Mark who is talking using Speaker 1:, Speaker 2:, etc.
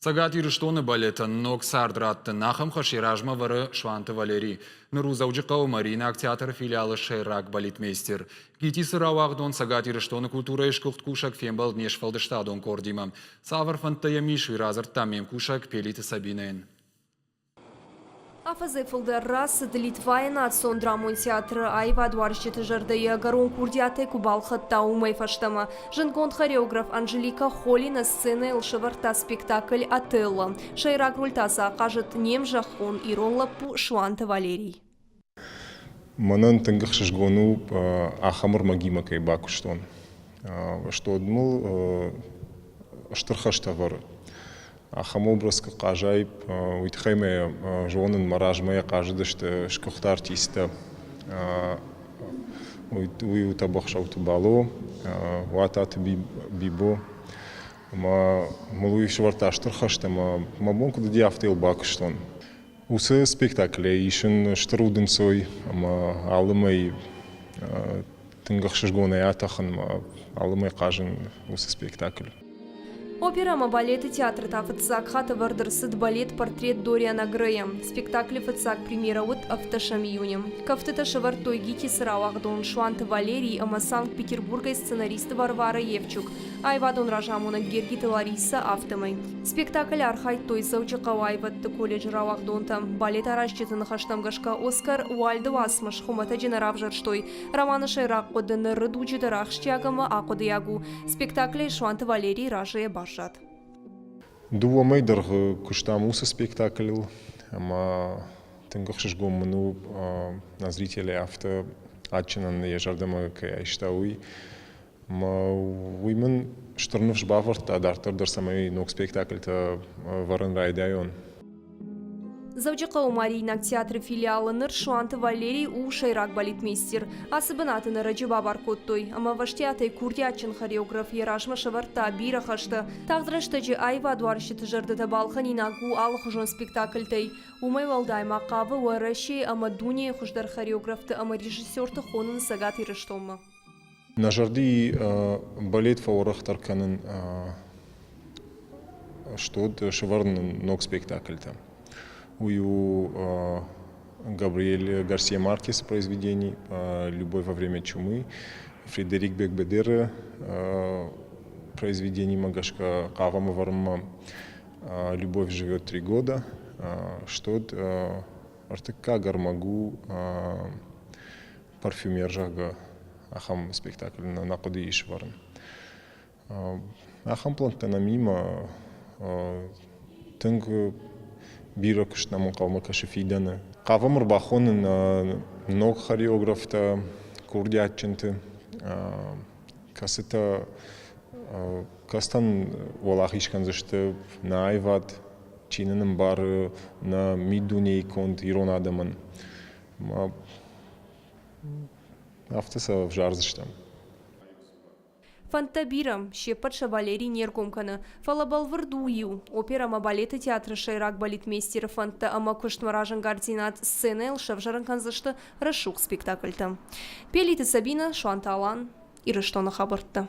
Speaker 1: Цагат ирыштоны балета ног сардратты нахам хаширажма вары Шванты Валерий. Нырузауджы Марина театр филиалы Шейрак балетмейстер. Гити сыравагдон цагат ирыштоны культура ишкухт кушак фембал нешфалдыштадон кордимам. Савар фантая мишви разыр тамем кушак пелиты Сабинен.
Speaker 2: Афазефылды рас Литвайна сон драмон театры айва дуарщиты жардая гарон курдиаты кубалхатта умай фаштама. Жинкон хореограф Анжелика Холина сцены лшеварта спектакль Отелло. Шейрак рультаса кажет немжахон иронла пу Шванты Валерий.
Speaker 3: Манан тынгахшишгону ахамыр магима кайбакуштон. Что одмул штырхаштавар. Ахам образ кажайп уйтхайме жонын маражмая каждышты шкухта артиста уйта бахшауту балу ватат бибо ма малуй шварташтыр хашта ма бонку ди афтел бакштон усы спектакле ишин штруден сой ма алымай тынгахшишгона ятахан ма алымай кажын усы спектакль.
Speaker 2: Опера балет и театр тафыцак хата вардырсыд балет портрет Дориана Грея. Спектакль фыцак премьера вот автошам июнем. Кафтыта шавартой гити сыравахдон Шванты Валерий, ама Санкт-Петербурга сценарист Варвара Евчук. Айвадон ражамуна Гергита Лариса автомой. Спектакль архай той заучакау айват колледж равахдонта. Балет арашчетын хаштамгашка Оскар Уальды Васмаш хумата дженаравжарштой. Романа Шейрак кодын рыдучи дарахштягама акодыягу. Спектакль Шванты Валерий ражая баш.
Speaker 3: Дуа майдар куштам уса спектакль, ама тынгахшиш гомну на зрители авто атчинан ежардама кая иштауи, ма уймен штырнывш баварт адартыр дырсамай ног спектакль та варен райдайон.
Speaker 2: Завджакау Марина театр филиалы ныр Шванты Валерий у Шейрак балетмейстер. Асыбынаты ныры жыба баркоттой. Ама ваштятай курдячын хореограф Яражма шаварта бира хашты. Тағдырышты жы айва дуаршыты жырдыты балхан инагу алық жон спектакльтай. Умай валдай мақабы уараши ама дуне хуждар хореографты ама режиссерты хонын сагат ирыштомы.
Speaker 3: На жарди балет фаурах тарканын что шаварн ног спектакль-то. У Габриэль Гарсия Маркес произведений «Любовь во время чумы», Фредерик Бекбедер произведений Магашка Кавама Варма «Любовь живет 3 года», что Артыка Гармагу парфюмер жага Ахам спектакль на Куды Ишварн. Ахам плантана мимо тынг бира кушнамон калма кашифиданы. Кавамыр бахонын ног хореографта курдячынты касыта кастан валах ишканзышты на айват чинының бары на мидуней конт ирон адамын. Автоса в жарзыштам.
Speaker 2: Фантабирам, щепатша Валерий Нергомканы. Фалабалвыр дуyu. Опера балеты театры Шейрак балетмейстер фанта ама куштмаражын координат сцены шавжаран канзышты рашук спектакльта. Пелиты Сабина, Шванты Алан, ирыштоны хабыртты.